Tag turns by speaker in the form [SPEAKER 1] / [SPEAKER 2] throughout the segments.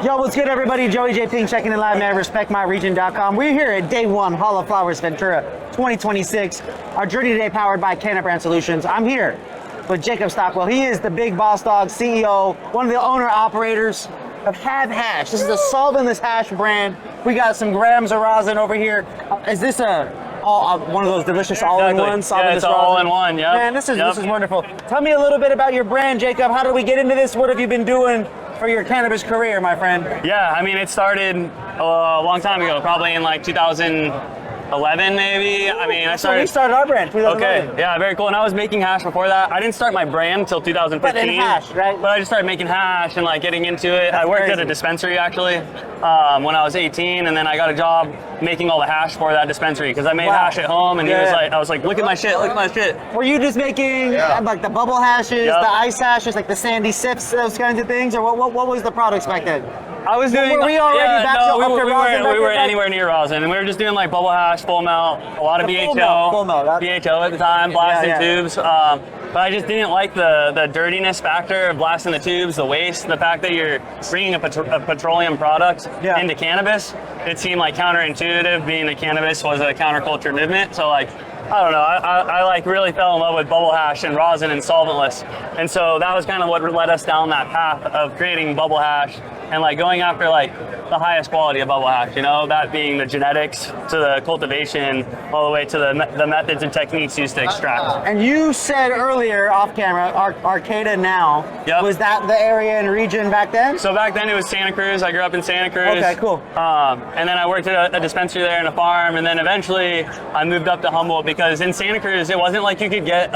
[SPEAKER 1] Yo, what's good, everybody? Joey J. Ping checking in live, man. RespectMyRegion.com. We're here at day one, Hall of Flowers Ventura 2026. Our journey today powered by Canna Brand Solutions. I'm here with Jacob Stockwell. He is the big boss dog, CEO, one of the owner-operators of Have Hash. This is a solventless hash brand. We got some grams of rosin over here. Is this one of those delicious all-in-one?
[SPEAKER 2] Yeah, it's all-in-one, yeah.
[SPEAKER 1] Man, this is wonderful. Tell me a little bit about your brand, Jacob. How did we get into this? What have you been doing for your cannabis career, my friend?
[SPEAKER 2] Yeah, I mean, it started a long time ago, probably in like 2011, maybe. I mean, I started.
[SPEAKER 1] So we started our brand.
[SPEAKER 2] Okay, yeah, very cool. And I was making hash before that. I didn't start my brand until 2015.
[SPEAKER 1] But in hash, right?
[SPEAKER 2] But I just started making hash and like getting into it.
[SPEAKER 1] That's
[SPEAKER 2] I worked
[SPEAKER 1] crazy.
[SPEAKER 2] at a dispensary actually when I was 18, and then I got a job making all the hash for that dispensary because I made hash at home, and I was like, look at my shit, look at my shit.
[SPEAKER 1] Were you just making like the bubble hashes, the ice hashes, like the sandy sips, those kinds of things, or what was the products back then?
[SPEAKER 2] I was doing.
[SPEAKER 1] Were we already back to rosin?
[SPEAKER 2] We weren't anywhere near rosin, and we were just doing like bubble hash, full melt, a lot of BHO,
[SPEAKER 1] full melt,
[SPEAKER 2] BHO at the time, blasting tubes. But I just didn't like the dirtiness factor of blasting the tubes, the waste, the fact that you're bringing a petroleum product into cannabis. It seemed like counterintuitive, being that cannabis was a counterculture movement. So like, I don't know, I like really fell in love with bubble hash and rosin and solventless. And so that was kind of what led us down that path of creating bubble hash and like going after like the highest quality of bubble hash, you know, that being the genetics to the cultivation all the way to the methods and techniques used to extract.
[SPEAKER 1] And you said earlier off camera, Arcata now, was that the area and region back then?
[SPEAKER 2] So back then it was Santa Cruz. I grew up in Santa Cruz.
[SPEAKER 1] Okay, cool.
[SPEAKER 2] And then I worked at a dispensary there and a farm, and then eventually I moved up to Humboldt because in Santa Cruz it wasn't like you could get,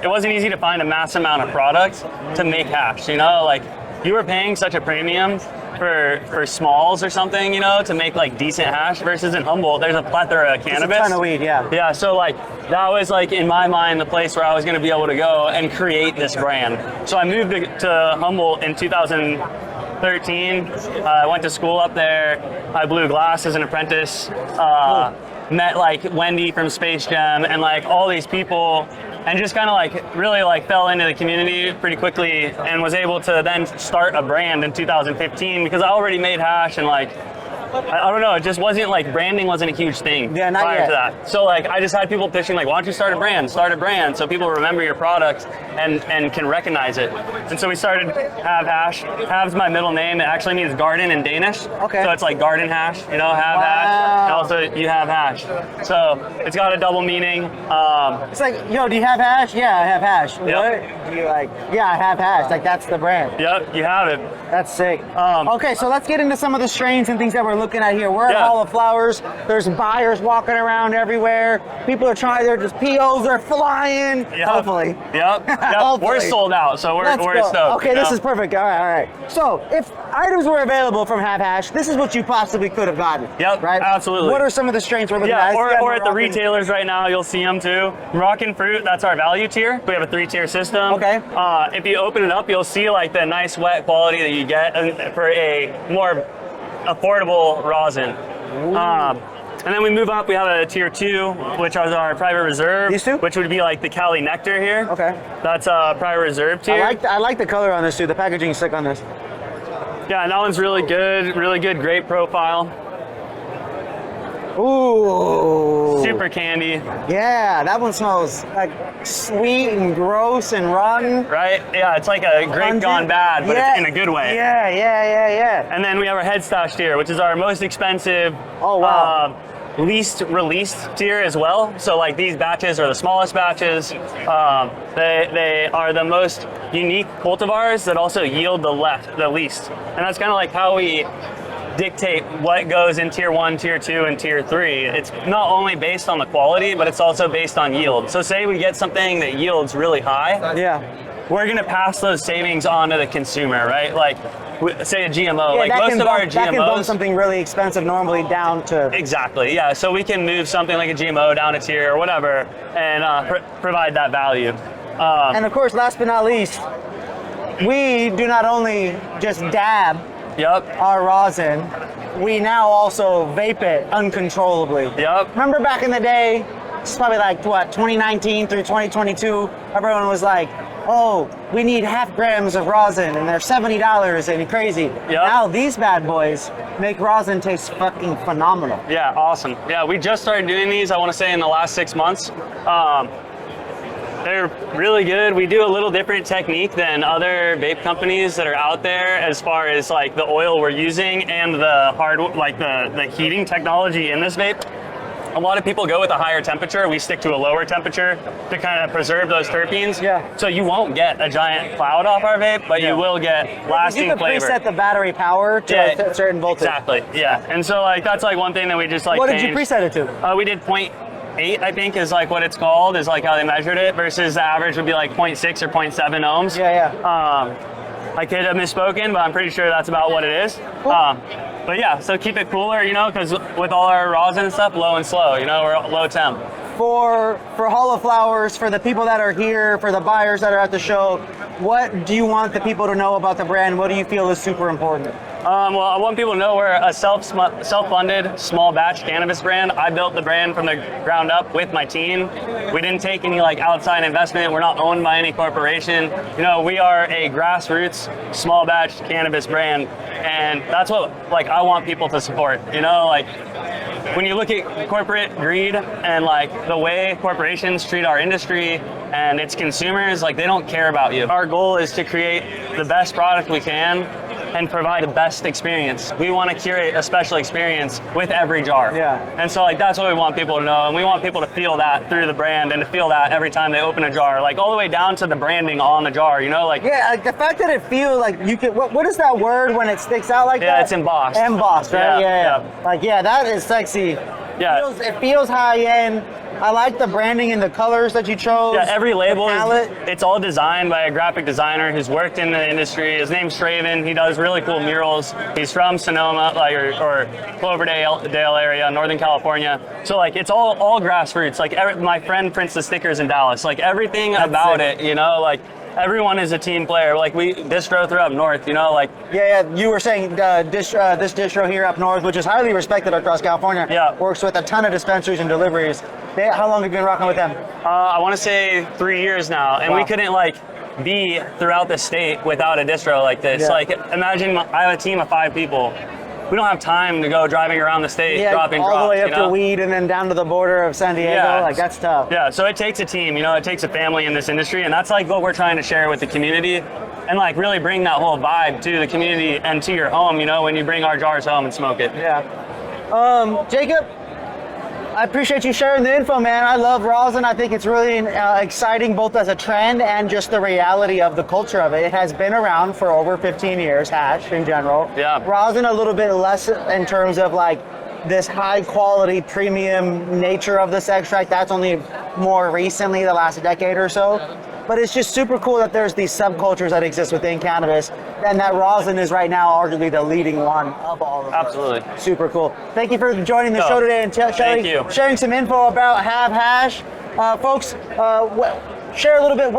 [SPEAKER 2] it wasn't easy to find a mass amount of product to make hash, you know, like you were paying such a premium for smalls or something, you know, to make like decent hash versus in Humboldt, there's a plethora of cannabis.
[SPEAKER 1] There's a ton of weed, yeah.
[SPEAKER 2] Yeah, so like that was like in my mind the place where I was going to be able to go and create this brand. So I moved to Humboldt in 2013. I went to school up there. I blew glass as an apprentice. Met like Wendy from Space Jam and like all these people, and just kind of like really like fell into the community pretty quickly, and was able to then start a brand in 2015 because I already made hash, and like I don't know, it just wasn't like branding wasn't a huge thing prior to that. So like I just had people pitching like, why don't you start a brand so people remember your product and can recognize it. And so we started Have Hash. Have's my middle name. It actually means garden in Danish. Okay. So it's like garden hash, you know, Have Hash. And also you have hash. So it's got a double meaning.
[SPEAKER 1] It's like, yo, do you have hash? Yeah, I have hash. What? Do you like, yeah, I have hash. Like that's the brand.
[SPEAKER 2] Yep, you have it.
[SPEAKER 1] That's sick. Okay, so let's get into some of the strains and things that we're looking at here. We're at Hall of Flowers. There's buyers walking around everywhere. People are trying, they're just POs are flying. Hopefully.
[SPEAKER 2] Yep.
[SPEAKER 1] Hopefully.
[SPEAKER 2] We're sold out, so we're stoked.
[SPEAKER 1] Okay, this is perfect. All right. So if items were available from Have Hash, this is what you possibly could have gotten.
[SPEAKER 2] Yep,
[SPEAKER 1] right?
[SPEAKER 2] absolutely.
[SPEAKER 1] What are some of the strains we're looking at?
[SPEAKER 2] Or at the retailers right now, you'll see them too. Rockin' Fruit, that's our value tier. We have a 3-tier system.
[SPEAKER 1] Okay.
[SPEAKER 2] If you open it up, you'll see like the nice wet quality that you get for a more affordable rosin. And then we move up, we have a tier 2, which is our private reserve.
[SPEAKER 1] These two?
[SPEAKER 2] Which would be like the Cali Nectar here.
[SPEAKER 1] Okay.
[SPEAKER 2] That's a private reserve tier.
[SPEAKER 1] I like the color on this too. The packaging's sick on this.
[SPEAKER 2] Yeah, and that one's really good grape profile.
[SPEAKER 1] Ooh.
[SPEAKER 2] Super candy.
[SPEAKER 1] Yeah, that one smells like sweet and gross and rotten.
[SPEAKER 2] Right? Yeah, it's like a grape gone bad, but it's in a good way.
[SPEAKER 1] Yeah.
[SPEAKER 2] And then we have our Head Stash tier, which is our most expensive.
[SPEAKER 1] Oh, wow.
[SPEAKER 2] Least released tier as well. So like these batches are the smallest batches. They are the most unique cultivars that also yield the least. And that's kind of like how we dictate what goes in tier 1, tier 2, and tier 3. It's not only based on the quality, but it's also based on yield. So say we get something that yields really high. We're gonna pass those savings on to the consumer, right? Like say a GMO, like most of our GMOs.
[SPEAKER 1] That can bump something really expensive normally down to.
[SPEAKER 2] Exactly, yeah. So we can move something like a GMO down a tier or whatever and provide that value.
[SPEAKER 1] And of course, last but not least, we do not only just dab our rosin, we now also vape it uncontrollably. Remember back in the day, it's probably like what, 2019 through 2022, everyone was like, oh, we need half grams of rosin, and they're $70 and crazy.
[SPEAKER 2] Yep.
[SPEAKER 1] Now these bad boys make rosin taste fucking phenomenal.
[SPEAKER 2] Yeah, awesome. Yeah, we just started doing these, I want to say, in the last 6 months. They're really good. We do a little different technique than other vape companies that are out there as far as like the oil we're using and the the heating technology in this vape. A lot of people go with a higher temperature. We stick to a lower temperature to kind of preserve those terpenes.
[SPEAKER 1] Yeah.
[SPEAKER 2] So you won't get a giant cloud off our vape, but you will get lasting
[SPEAKER 1] you can
[SPEAKER 2] flavor.
[SPEAKER 1] preset the battery power to a certain voltage.
[SPEAKER 2] Exactly. Yeah. And so like that's like one thing that we just like.
[SPEAKER 1] What did you
[SPEAKER 2] changed.
[SPEAKER 1] preset it to?
[SPEAKER 2] We did 0.8, I think, is like what it's called, is like how they measured it, versus the average would be like 0.6 or 0.7 ohms.
[SPEAKER 1] Yeah.
[SPEAKER 2] I could have misspoken, but I'm pretty sure that's about what it is.
[SPEAKER 1] Cool.
[SPEAKER 2] But yeah, so keep it cooler, you know, because with all our rosin and stuff, low and slow, you know, we're low temp.
[SPEAKER 1] For Hall of Flowers, for the people that are here, for the buyers that are at the show, what do you want the people to know about the brand? What do you feel is super important?
[SPEAKER 2] Well, I want people to know we're a self-funded, small batch cannabis brand. I built the brand from the ground up with my team. We didn't take any like outside investment. We're not owned by any corporation. You know, we are a grassroots, small batch cannabis brand, and that's what like I want people to support. You know, like when you look at corporate greed and like the way corporations treat our industry and its consumers, like they don't care about you. Our goal is to create the best product we can and provide the best experience. We want to curate a special experience with every jar.
[SPEAKER 1] Yeah.
[SPEAKER 2] And so like that's what we want people to know, and we want people to feel that through the brand and to feel that every time they open a jar, like all the way down to the branding on the jar, you know, like.
[SPEAKER 1] Yeah, like the fact that it feels like you can, what is that word when it sticks out like that?
[SPEAKER 2] Yeah, it's embossed.
[SPEAKER 1] Embossed, right?
[SPEAKER 2] Yeah.
[SPEAKER 1] Like, yeah, that is sexy.
[SPEAKER 2] Yeah.
[SPEAKER 1] It feels high end. I like the branding and the colors that you chose.
[SPEAKER 2] Yeah, every label
[SPEAKER 1] palette.
[SPEAKER 2] It's all designed by a graphic designer who's worked in the industry. His name's Straven. He does really cool murals. He's from Sonoma, like or Cloverdale area, Northern California. So like it's all grassroots. Like my friend prints the stickers in Dallas. Like everything about it, you know, like everyone is a team player. Like we distro through up north, you know, like.
[SPEAKER 1] Yeah. You were saying this distro here up north, which is highly respected across California.
[SPEAKER 2] Yeah.
[SPEAKER 1] Works with a ton of dispensaries and deliveries. How long have you been rocking with them?
[SPEAKER 2] I want to say 3 years now, and we couldn't like be throughout the state without a distro like this.
[SPEAKER 1] Yeah.
[SPEAKER 2] Like imagine I have a team of 5 people. We don't have time to go driving around the state dropping drops.
[SPEAKER 1] All the way up
[SPEAKER 2] you know?
[SPEAKER 1] to Weed and then down to the border of San Diego.
[SPEAKER 2] Yeah.
[SPEAKER 1] Like that's tough.
[SPEAKER 2] Yeah, so it takes a team, you know, it takes a family in this industry, and that's like what we're trying to share with the community and like really bring that whole vibe to the community and to your home, you know, when you bring our jars home and smoke it.
[SPEAKER 1] Yeah. Jacob, I appreciate you sharing the info, man. I love rosin. I think it's really exciting both as a trend and just the reality of the culture of it. It has been around for over 15 years, hash in general.
[SPEAKER 2] Yeah.
[SPEAKER 1] Rosin a little bit less in terms of like this high quality premium nature of this extract. That's only more recently, the last decade or so. But it's just super cool that there's these subcultures that exist within cannabis, and that rosin is right now arguably the leading one of all of them.
[SPEAKER 2] Absolutely.
[SPEAKER 1] Super cool. Thank you for joining the show today and sharing some info about Have Hash. Folks, share a little bit.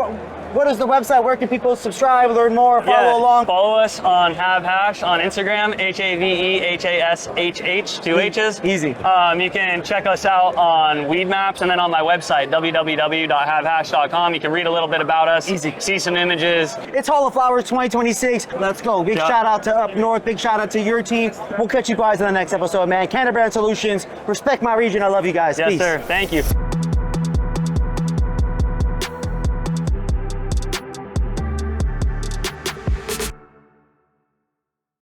[SPEAKER 1] What is the website? Where can people subscribe, learn more, follow along?
[SPEAKER 2] Follow us on Have Hash on Instagram, HAVEHASHH, 2 H's.
[SPEAKER 1] Easy.
[SPEAKER 2] You can check us out on Weed Maps and then on my website, www.havehash.com. You can read a little bit about us.
[SPEAKER 1] Easy.
[SPEAKER 2] See some images.
[SPEAKER 1] It's Hall of Flowers 2026. Let's go. Big shout out to Up North. Big shout out to your team. We'll catch you guys in the next episode, man. Canna Brand Solutions. Respect my region. I love you guys.
[SPEAKER 2] Yes,
[SPEAKER 1] Peace.
[SPEAKER 2] sir. Thank you.